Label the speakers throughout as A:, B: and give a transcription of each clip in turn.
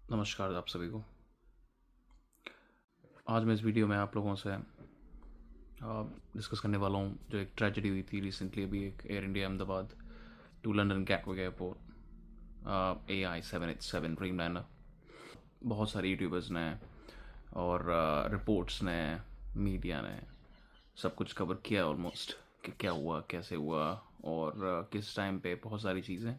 A: नमस्कार आप सभी को। आज मैं इस वीडियो में आप लोगों से डिस्कस करने वाला हूँ जो एक ट्रेजेडी हुई थी रिसेंटली अभी एक Air India Ahmedabad to London Gatwick airport AI-787 Dreamliner. बहुत सारे यूट्यूबर्स ने और रिपोर्ट्स ने मीडिया ने सब कुछ कवर किया ऑलमोस्ट कि क्या हुआ कैसे हुआ और किस टाइम पे बहुत सारी चीज़ें।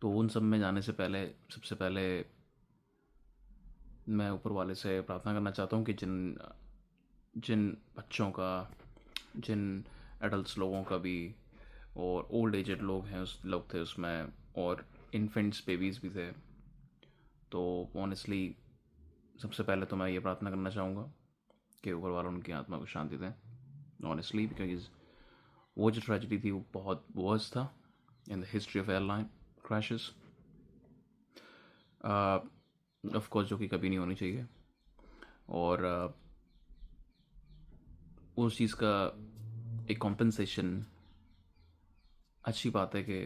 A: तो उन सब में जाने से पहले सबसे पहले मैं ऊपर वाले से प्रार्थना करना चाहता हूँ कि जिन जिन बच्चों का जिन एडल्ट्स लोगों का भी और ओल्ड एजेड लोग थे उसमें और इन्फेंट्स बेबीज़ भी थे। तो ऑनेस्टली सबसे पहले तो मैं ये प्रार्थना करना चाहूँगा कि ऊपर वाला उनकी आत्मा को शांति दें ऑनेस्टली, बिकॉज वो जो ट्रेजिडी थी वो बहुत वर्स्ट था in the history of airline crashes, of course जो कि कभी नहीं होनी चाहिए। और उस चीज़ का एक कॉम्पेंसेशन अच्छी बात है कि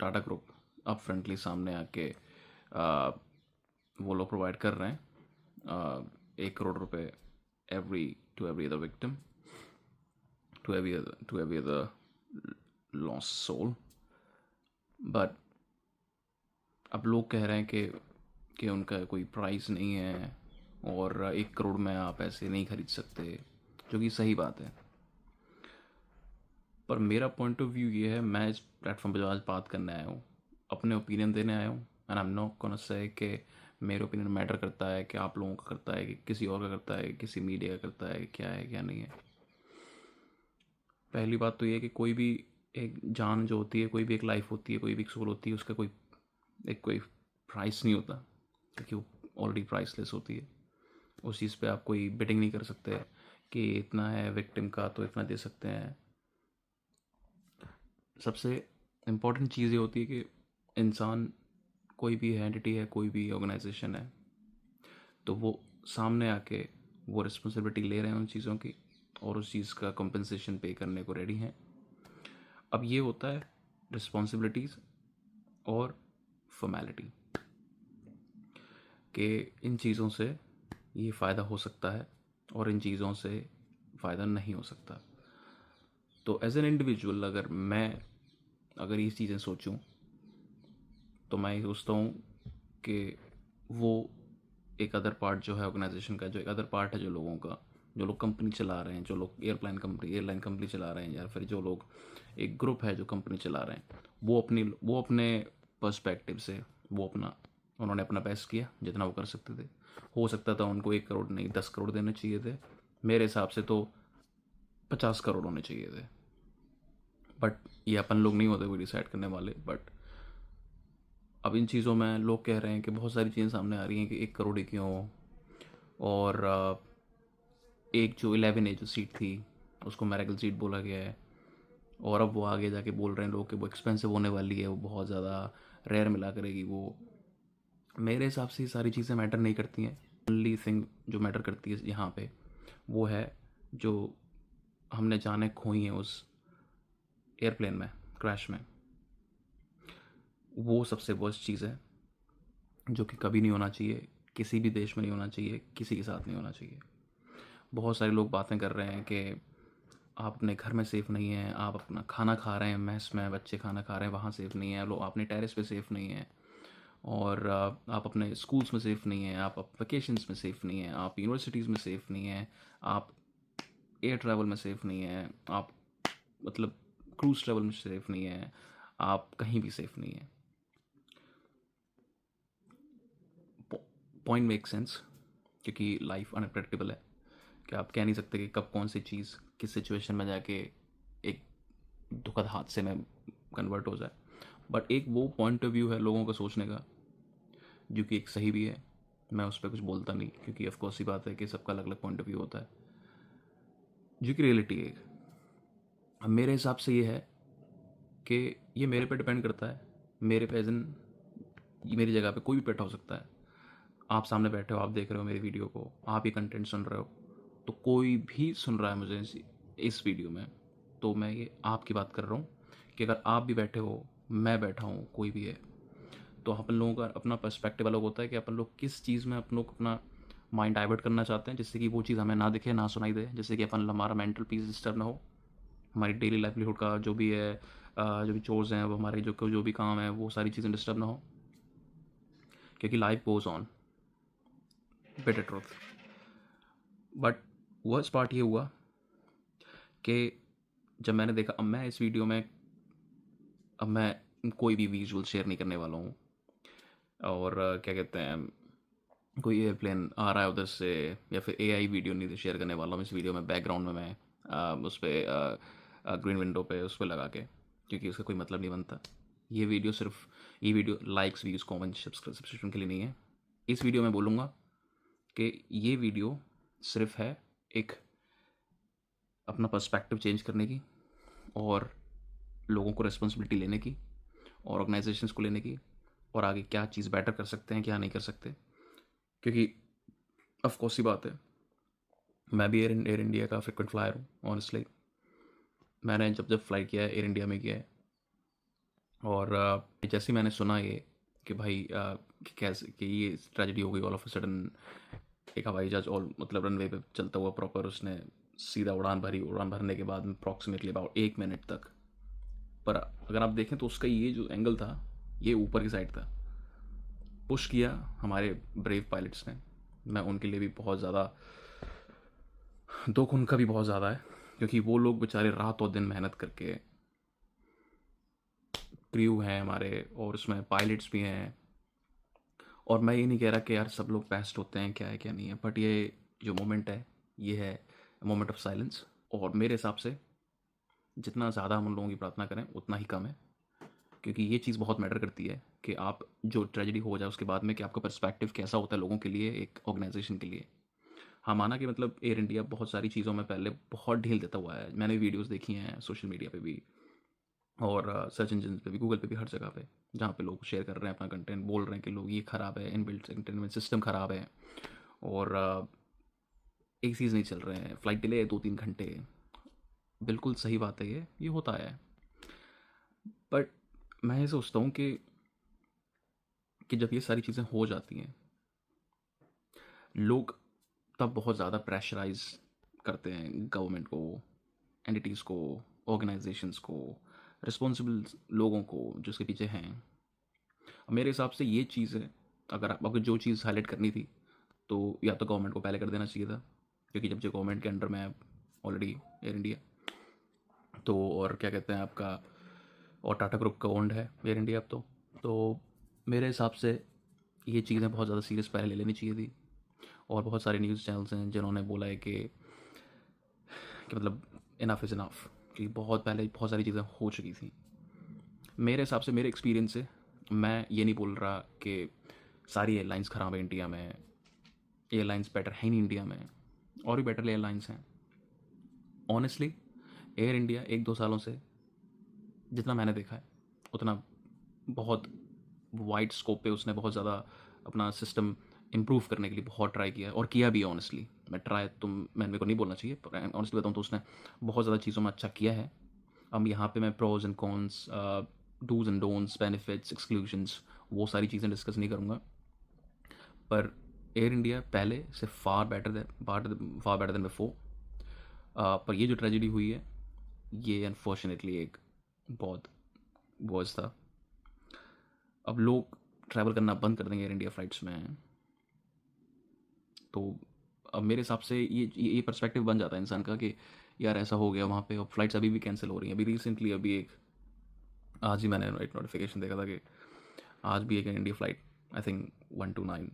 A: टाटा ग्रुप अब फ्रंटली सामने आके आ, वो लोग प्रोवाइड कर रहे हैं 1 करोड़ रुपए every other victim, to every other lost soul. But अब लोग कह रहे हैं कि उनका कोई प्राइस नहीं है और 1 करोड़ में आप ऐसे नहीं खरीद सकते, जो कि सही बात है। पर मेरा पॉइंट ऑफ व्यू ये है, मैं इस प्लेटफॉर्म पर जो आज बात करने आया हूँ अपने ओपिनियन देने आया हूँ। And I am not gonna say कि मेरे ओपिनियन मैटर करता है कि आप लोगों का करता है कि किसी और का करता है किसी मीडिया का करता है क्या है क्या नहीं है। पहली बात तो ये है कि कोई भी एक जान जो होती है, कोई भी एक लाइफ होती है, कोई भी एक सोल होती है, उसका कोई प्राइस नहीं होता क्योंकि वो ऑलरेडी प्राइसलेस होती है। उस चीज़ पे आप कोई बिडिंग नहीं कर सकते कि इतना है विक्टिम का तो इतना दे सकते हैं। सबसे इम्पोर्टेंट चीज़ ये होती है कि इंसान कोई भी एंटिटी है, कोई भी ऑर्गेनाइजेशन है, तो वो सामने आके वो रिस्पॉन्सिबिलिटी ले रहे हैं उन चीज़ों की और उस चीज़ का कंपनसेशन पे करने को रेडी हैं। अब ये होता है रिस्पॉन्सिबिलिटीज़ और फॉर्मेलिटी कि इन चीज़ों से ये फ़ायदा हो सकता है और इन चीज़ों से फ़ायदा नहीं हो सकता। तो एज एन इंडिविजुअल अगर ये चीज़ें सोचूं तो मैं ये सोचता हूँ कि वो एक अदर पार्ट जो है ऑर्गेनाइजेशन का, जो एक अदर पार्ट है जो लोगों का, जो लोग कंपनी चला रहे हैं, जो लोग एयरलाइन कंपनी चला रहे हैं, या फिर जो लोग एक ग्रुप है जो कंपनी चला रहे हैं, वो अपने पर्सपेक्टिव से उन्होंने अपना बेस्ट किया जितना वो कर सकते थे। हो सकता था उनको 1 करोड़ नहीं 10 करोड़ देने चाहिए थे, मेरे हिसाब से तो 50 करोड़ होने चाहिए थे। बट ये अपन लोग नहीं होते कोई डिसाइड करने वाले। बट अब इन चीज़ों में लोग कह रहे हैं कि बहुत सारी चीज़ें सामने आ रही हैं कि 1 करोड़ ही क्यों हो। और एक जो 11A जो सीट थी उसको मेरेकल सीट बोला गया है और अब वो आगे जाके बोल रहे हैं लोग कि वो एक्सपेंसिव होने वाली है, वो बहुत ज़्यादा रेयर मिला करेगी। वो मेरे हिसाब से ये सारी चीज़ें मैटर नहीं करती हैं। ओनली थिंग जो मैटर करती है यहाँ पे वो है जो हमने जाने खोई हैं उस एयरप्लेन में क्रैश में। वो सबसे वर्स्ट चीज़ है जो कि कभी नहीं होना चाहिए, किसी भी देश में नहीं होना चाहिए, किसी के साथ नहीं होना चाहिए। बहुत सारे लोग बातें कर रहे हैं कि आप अपने घर में सेफ़ नहीं हैं, आप अपना खाना खा रहे हैं मेस में, बच्चे खाना खा रहे हैं वहाँ सेफ़ नहीं है, लोग अपने टेरेस पे सेफ़ नहीं है, और आप अपने स्कूल्स में सेफ़ नहीं हैं, आप वेकेशंस में सेफ़ नहीं हैं, आप यूनिवर्सिटीज़ में सेफ़ नहीं हैं, आप एयर ट्रैवल में सेफ़ नहीं हैं, आप मतलब क्रूज़ ट्रैवल में सेफ़ नहीं हैं, आप कहीं भी सेफ़ नहीं हैं। पॉइंट मेक सेंस क्योंकि लाइफ अनप्रडिक्टेबल है कि आप कह नहीं सकते कि कब कौन सी चीज़ किस सिचुएशन में जाके एक दुखद हादसे में कन्वर्ट हो जाए। बट एक वो पॉइंट ऑफ व्यू है लोगों का सोचने का जो कि एक सही भी है। मैं उस पर कुछ बोलता नहीं क्योंकि ऑफकोर्स ही बात है कि सबका अलग अलग पॉइंट ऑफ व्यू होता है जो कि रियलिटी है। अब मेरे हिसाब से ये है कि ये मेरे पे डिपेंड करता है। मेरे पे एज इन मेरी जगह पे कोई भी बैठा हो सकता है। आप सामने बैठे हो, आप देख रहे हो मेरी वीडियो को, आप ये कंटेंट सुन रहे हो, तो कोई भी सुन रहा है मुझे इस वीडियो में, तो मैं ये आपकी बात कर रहा हूँ कि अगर आप भी बैठे हो, मैं बैठा हूँ, कोई भी है, तो अपन लोगों का अपना पर्सपेक्टिव अलग होता है कि अपन लोग किस चीज़ में अपन लोग अपना माइंड डाइवर्ट करना चाहते हैं, जिससे कि वो चीज़ हमें ना दिखे, ना सुनाई दे, जिससे कि अपन हमारा मेंटल पीस डिस्टर्ब ना हो, हमारी डेली लाइवलीहुड का जो भी है, जो भी चोर्स हैं, वो हमारे जो भी काम है, वो सारी चीज़ें डिस्टर्ब ना हो, क्योंकि life goes on, bitter truth. But worst part ये हुआ कि जब मैंने देखा, अब मैं कोई भी विजुअल शेयर नहीं करने वाला हूँ, और क्या कहते हैं, कोई एयरप्लेन आ रहा है उधर से, या फिर एआई वीडियो नहीं शेयर करने वाला हूँ इस वीडियो में। बैकग्राउंड में मैं उस पर ग्रीन विंडो पे उस पर लगा के, क्योंकि उसका कोई मतलब नहीं बनता। ये video likes, views, comment, subscription के लिए नहीं है। इस वीडियो में बोलूँगा कि ये वीडियो सिर्फ है एक अपना पर्सपेक्टिव चेंज करने की, और लोगों को रिस्पॉन्सिबिलिटी लेने की, और ऑर्गेनाइजेशंस को लेने की, और आगे क्या चीज़ बेटर कर सकते हैं, क्या नहीं कर सकते। क्योंकि ऑफकोर्स सी बात है, मैं भी एयर इंडिया का फ्रिक्वेंट फ्लायर हूँ। ऑनेस्टली मैंने जब फ़्लाइट किया है, एयर इंडिया में किया है, और जैसे ही मैंने सुना ये कि भाई कि कैसे कि ये ट्रेजेडी हो गई ऑल ऑफ अ सडन, एक हवाई जहाज और मतलब रनवे पे चलता हुआ प्रॉपर उसने सीधा उड़ान भरी, उड़ान भरने के बाद अप्रॉक्सीमेटली अबाउट 1 मिनट तक, पर अगर आप देखें तो उसका ये जो एंगल था, ये ऊपर की साइड था। पुश किया हमारे ब्रेव पायलट्स ने, मैं उनके लिए भी बहुत ज़्यादा दुख उनका भी बहुत ज़्यादा है, क्योंकि वो लोग बेचारे रात और दिन मेहनत करके, क्रू हैं हमारे और उसमें पायलट्स भी हैं। और मैं ये नहीं कह रहा कि यार सब लोग बेस्ट होते हैं, क्या है क्या नहीं है, बट ये जो मोमेंट है, ये है मोमेंट ऑफ साइलेंस। और मेरे हिसाब से जितना ज़्यादा हम उन लोगों की प्रार्थना करें उतना ही कम है, क्योंकि ये चीज़ बहुत मैटर करती है कि आप जो ट्रेजेडी हो जाए उसके बाद में कि आपका पर्सपेक्टिव कैसा होता है लोगों के लिए, एक ऑर्गेनाइजेशन के लिए। हाँ, माना कि मतलब एयर इंडिया बहुत सारी चीज़ों में पहले बहुत ढील देता हुआ है, मैंने वीडियोज़ देखी हैं सोशल मीडिया पे भी, और सर्च इंजन पे भी, गूगल पे भी, हर जगह पे जहाँ पे लोग शेयर कर रहे हैं अपना कंटेंट, बोल रहे हैं कि लोग ये ख़राब है, इनबिल्ट एंटरटेनमेंट सिस्टम ख़राब है, और एक चीज़ नहीं चल रहे हैं, फ़्लाइट डिले है 2-3 घंटे। बिल्कुल सही बात है, ये होता है। बट मैं ये सोचता हूँ कि जब ये सारी चीज़ें हो जाती हैं, लोग तब बहुत ज़्यादा प्रेशराइज करते हैं गवर्नमेंट को, एंटिटीज़ को, ऑर्गेनाइजेशंस को, रिस्पॉन्सिबल लोगों को जो उसके पीछे हैं। मेरे हिसाब से ये चीज़ है, अगर जो चीज़ हाईलाइट करनी थी तो या तो गवर्नमेंट को पहले कर देना चाहिए था, क्योंकि जब जो गवर्नमेंट के अंडर में है ऑलरेडी एयर इंडिया, तो और क्या कहते हैं आपका, और टाटा ग्रुप का ओन्ड है एयर इंडिया अब तो मेरे हिसाब से ये चीज़ें बहुत ज़्यादा सीरियस पहले ले लेनी चाहिए थी। और बहुत सारे न्यूज़ चैनल्स हैं जिन्होंने बोला है कि मतलब इनफ इज़ इनफ, कि बहुत पहले बहुत सारी चीज़ें हो चुकी थी। मेरे हिसाब से, मेरे एक्सपीरियंस से, मैं ये नहीं बोल रहा कि सारी एयरलाइंस ख़राब है इंडिया में, एयरलाइंस बेटर है नहीं इंडिया में, और भी बेटर एयरलाइंस हैं। ऑनेस्टली एयर इंडिया 1-2 सालों से जितना मैंने देखा है उतना बहुत वाइड स्कोप पे उसने बहुत ज़्यादा अपना सिस्टम इम्प्रूव करने के लिए बहुत ट्राई किया है, और किया भी है। ऑनेस्टली मैं ट्राई तो मैं मेरे को नहीं बोलना चाहिए, पर ऑनेस्टली बताऊँ तो उसने बहुत ज़्यादा चीज़ों में अच्छा किया है। अब यहाँ पे मैं pros and cons, do's and don'ts, benefits, exclusions, वो सारी चीज़ें डिस्कस नहीं करूँगा। पर एयर इंडिया पहले से फार बेटर देन बिफोर। पर ये जो ट्रेजेडी हुई है, ये अनफॉर्चुनेटली एक बहुत बॉज था। अब लोग ट्रैवल करना बंद कर देंगे एयर इंडिया फ़्लाइट्स में, तो अब मेरे हिसाब से ये पर्सपेक्टिव बन जाता है इंसान का कि यार ऐसा हो गया वहाँ पे, और फ्लाइट्स अभी भी कैंसिल हो रही हैं। अभी रिसेंटली आज ही मैंने एक नोटिफिकेशन देखा था कि आज भी एक इंडिया फ़्लाइट, आई थिंक 129,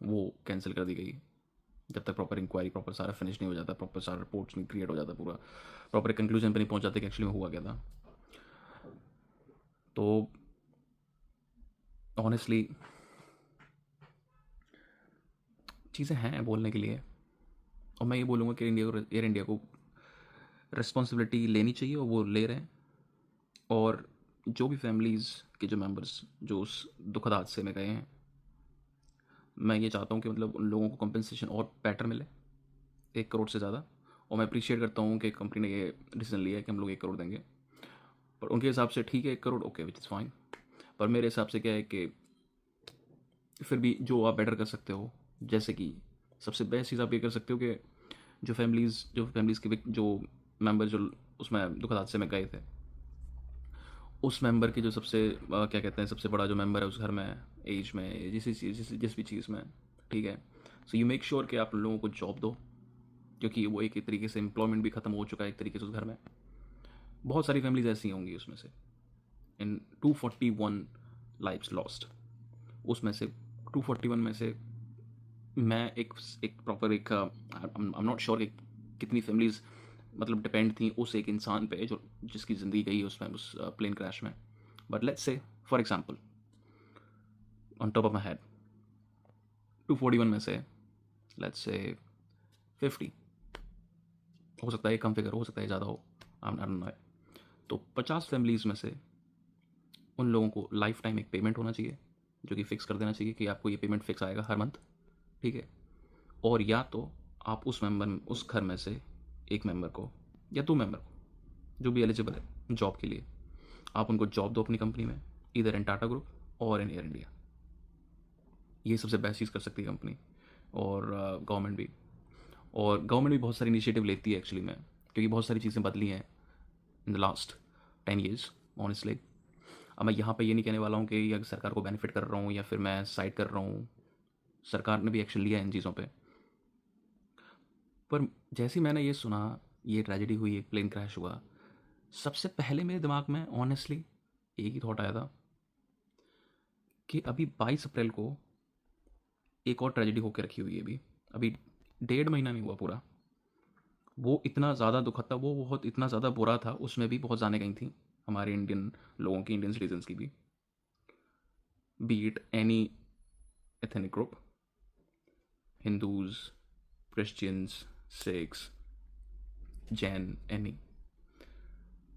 A: वो कैंसिल कर दी गई, जब तक प्रॉपर इंक्वायरी, प्रॉपर सारा फिनिश नहीं हो जाता, प्रॉपर सारा रिपोर्ट्स नहीं क्रिएट हो जाता, पूरा प्रॉपर कंक्लूजन पे नहीं पहुंच जाते कि एक्चुअली में हुआ क्या था। तो ऑनेस्टली चीज़ें हैं बोलने के लिए, और मैं ये बोलूँगा कि एयर इंडिया को रिस्पॉन्सिबिलिटी लेनी चाहिए, और वो ले रहे हैं। और जो भी फैमिलीज़ के जो मेंबर्स जो उस दुखद हादसे में गए हैं, मैं ये चाहता हूँ कि मतलब उन लोगों को कंपनसेशन और बेटर मिले, 1 करोड़ से ज़्यादा। और मैं अप्रिशिएट करता हूँ कि कंपनी ने ये डिसीजन लिया है कि हम लोग 1 करोड़ देंगे, पर उनके हिसाब से ठीक है 1 crore, okay, which is fine. पर मेरे हिसाब से क्या है कि फिर भी जो आप बेटर कर सकते हो, जैसे कि सबसे बेस्ट चीज़ आप ये कर सकते हो कि जो फैमिलीज़ के जो मेंबर जो उसमें दुखद हादसे में गए थे, उस मेंबर की जो सबसे क्या कहते हैं, सबसे बड़ा जो मेंबर है उस घर में, एज में, जिस भी चीज़ में, ठीक है, सो यू मेक श्योर कि आप लोगों को जॉब दो, क्योंकि वो एक तरीके से एम्प्लॉयमेंट भी ख़त्म हो चुका है एक तरीके से उस घर में। बहुत सारी फैमिलीज ऐसी होंगी उसमें से। इन 241 लाइफ्स लॉस्ट, उसमें से 241 में से मैं एक प्रॉपर एक आई एम नॉट श्योर कि कितनी फैमिलीज मतलब डिपेंड थी उस एक इंसान पे जो जिसकी ज़िंदगी गई उसमें, उस प्लेन क्रैश में। But let's say for example, on top of my head, 241 में से लेट्स से 50, हो सकता है कम फिगर हो सकता है ज़्यादा हो, आई डोंट नो। तो 50 फैमिलीज़ में से उन लोगों को लाइफ टाइम एक पेमेंट होना चाहिए, जो कि फ़िक्स कर देना चाहिए कि आपको ये पेमेंट फ़िक्स आएगा हर मंथ, ठीक है। और या तो आप उस घर में से एक मेंबर को या 2 मेंबर को, जो भी एलिजिबल है जॉब के लिए, आप उनको जॉब दो अपनी कंपनी में, इधर इन टाटा ग्रुप और इन एयर इंडिया। ये सबसे बेस्ट चीज़ कर सकती है कंपनी, और गवर्नमेंट भी। और गवर्नमेंट भी बहुत सारी इनिशिएटिव लेती है एक्चुअली में, क्योंकि बहुत सारी चीज़ें बदली हैं in the last 10 years honestly. अब मैं यहाँ पे ये नहीं कहने वाला हूँ कि ये सरकार को बेनिफिट कर रहा हूँ या फिर मैं साइड कर रहा हूँ, सरकार ने भी एक्शन लिया है इन चीज़ों पे। पर जैसे ही मैंने ये सुना, ये ट्रेजेडी हुई, एक प्लेन क्रैश हुआ, सबसे पहले मेरे दिमाग में ऑनेस्टली एक ही थॉट आया था कि अभी 22 अप्रैल को एक और ट्रेजेडी होकर रखी हुई है। अभी अभी 1.5 महीना नहीं हुआ पूरा, वो इतना ज़्यादा दुखद था, वो बहुत इतना ज़्यादा बुरा था, उसमें भी बहुत जाने गई थी हमारे इंडियन लोगों की, इंडियन सिटीजन्स की भी, be it any ethnic group, Hindus, Christians, Sikhs, Jain, any.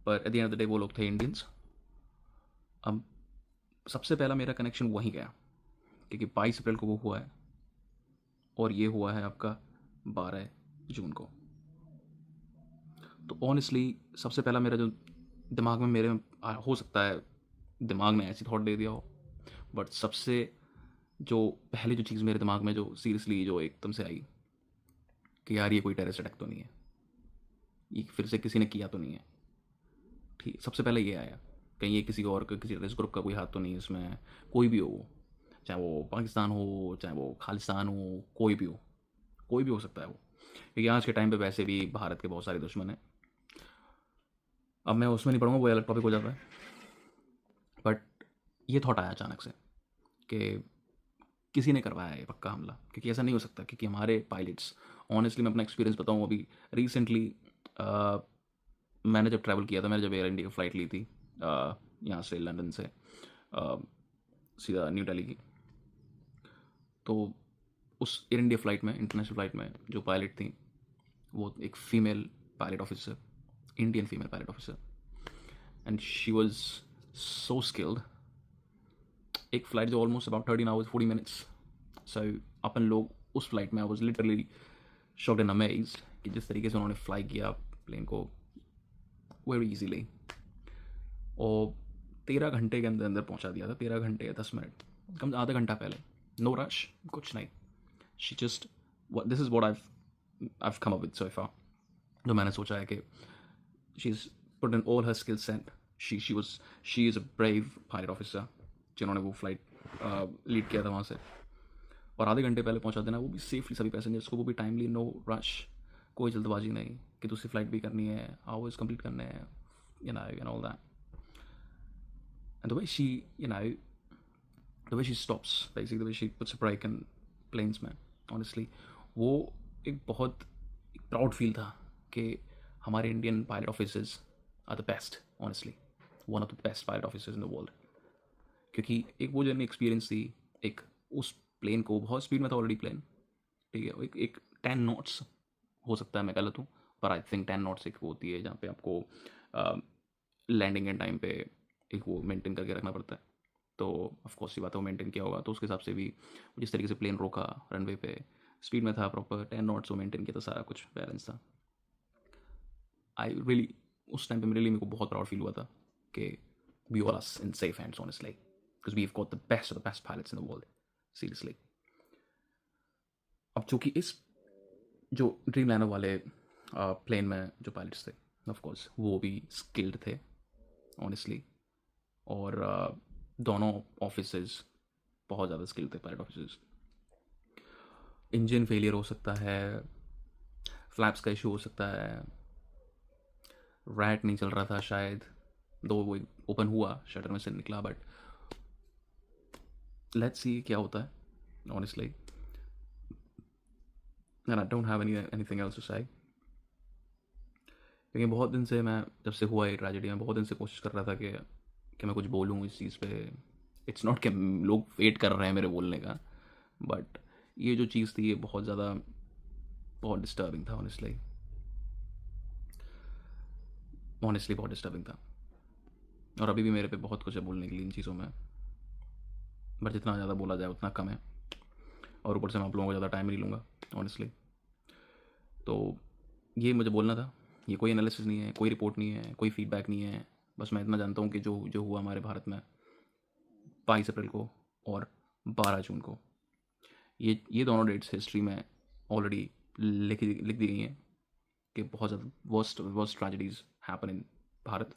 A: पर at the end of the day वो लोग थे इंडियंस। अब सबसे पहला मेरा कनेक्शन वहीं गया, क्योंकि 22 अप्रैल को वो हुआ है और ये हुआ है आपका 12 जून को। तो ऑनेस्टली सबसे पहला मेरा जो दिमाग में मेरे हो सकता है दिमाग ने ऐसी थॉट दे दिया हो, बट सबसे जो पहले जो चीज़ मेरे दिमाग में जो सीरियसली जो एकदम से आई कि यार ये कोई टेररिस्ट अटैक तो नहीं है, ये फिर से किसी ने किया तो नहीं है, ठीक, सबसे पहले ये आया कहीं ये किसी और किसी टेररिस्ट ग्रुप का कोई हाथ तो नहीं है इसमें, कोई भी हो वो, चाहे वो पाकिस्तान हो, चाहे वो खालिस्तान हो, कोई भी हो, कोई भी हो सकता है वो, क्योंकि आज के टाइम पे वैसे भी भारत के बहुत सारे दुश्मन हैं। अब मैं उसमें नहीं पढ़ूंगा, वो अलग टॉपिक हो जाता है। बट ये थॉट आया अचानक से कि किसी ने करवाया है ये पक्का हमला, क्योंकि ऐसा नहीं हो सकता, क्योंकि हमारे पायलट्स, ऑनेस्टली मैं अपना एक्सपीरियंस बताऊँ, अभी रिसेंटली मैंने जब ट्रैवल किया था, मैंने जब एयर इंडिया की फ़्लाइट ली थी यहाँ से लंदन से सीधा न्यू दिल्ली की, तो उस एयर इंडिया फ़्लाइट में, इंटरनेशनल फ़्लाइट में जो पायलट थी वो एक female pilot officer, Indian female pilot officer, and she was so skilled. एक फ़्लाइट जो ऑलमोस्ट अबाउट 13 hours 40 minutes, सो अपन लोग उस फ्लाइट में, I was literally shocked and amazed कि जिस तरीके से उन्होंने फ्लाई किया प्लेन को वेरी इजीली, और 13 घंटे के अंदर अंदर पहुंचा दिया था, 13 घंटे या 10 मिनट, कम आधा घंटा पहले, नो रश कुछ नहीं। She just, this is what I've come up with so far, जो मैंने सोचा है कि she's put in all her skill set, she is a brave pilot officer जिन्होंने वो फ्लाइट लीड किया था वहाँ से, और आधे घंटे पहले पहुंचा देना, वो भी सेफली सभी पैसेंजर्स को, वो भी टाइमली, नो रश, कोई जल्दबाजी नहीं कि दूसरी फ्लाइट भी करनी है, आवर्स कंप्लीट करने हैं, you know, and all that. And the way she, you know, the way she stops, basically the way she puts a brake in planes में, honestly वो एक बहुत प्राउड फील था कि हमारे Indian pilot officers are the best, honestly one of the best pilot officers in the world. क्योंकि एक वो जर्नी एक्सपीरियंस थी, एक उस प्लेन को, बहुत स्पीड में था ऑलरेडी प्लेन, ठीक है, एक 10 knots हो सकता है मैं गलत हूँ, पर आई थिंक 10 knots एक होती है जहाँ पे आपको लैंडिंग के टाइम पे एक वो मेंटेन करके रखना पड़ता है। तो ऑफकोर्स ये बात है, वो मेंटेन किया होगा, तो उसके हिसाब से भी जिस तरीके से प्लेन रोका रनवे पे, स्पीड में था प्रॉपर, 10 knots वो मेंटेन किया था, सारा कुछ बैलेंस था। आई रियली उस टाइम पे रियली मेरे को बहुत प्राउड फील हुआ था कि we are us in safe hands honestly, because we have got the best of the best pilots in the world. Seriously. अब चूंकि इस जो ड्रीम लाइनर वाले प्लेन में जो पायलट्स थे, ऑफ कोर्स वो भी स्किल्ड थे ऑनेस्टली, और दोनों ऑफिसर्स बहुत ज़्यादा स्किल्ड थे, पायलट ऑफिसर्स। इंजन फेलियर हो सकता है, फ्लैप्स का इशू हो सकता है, रैट नहीं चल रहा था शायद, दो वो ओपन हुआ, शटर में से निकला, बट लेट्स सी क्या होता है honestly. And I don't have anything else to say, क्योंकि बहुत दिन से मैं, जब से हुआ ये ट्रेजेडी, मैं बहुत दिन से कोशिश कर रहा था कि मैं कुछ बोलूँ इस चीज़ पे। इट्स नॉट कि लोग वेट कर रहे हैं मेरे बोलने का, बट ये जो चीज़ थी ये बहुत ज़्यादा, बहुत डिस्टर्बिंग था ऑनेस्टली। ऑनेस्टली बहुत डिस्टर्बिंग था, और अभी भी मेरे पे बहुत कुछ है बोलने के लिए इन चीज़ों में, बट जितना ज़्यादा बोला जाए उतना कम है, और ऊपर से मैं आप लोगों को ज़्यादा टाइम नहीं लूँगा ऑनेस्टली। तो ये मुझे बोलना था। ये कोई एनालिसिस नहीं है, कोई रिपोर्ट नहीं है, कोई फीडबैक नहीं है। बस मैं इतना जानता हूँ कि जो जो हुआ हमारे भारत में 22 अप्रैल को और 12 जून को, ये दोनों डेट्स हिस्ट्री में ऑलरेडी लिख दी गई हैं कि बहुत ज़्यादा worst tragedies happen in Bharat.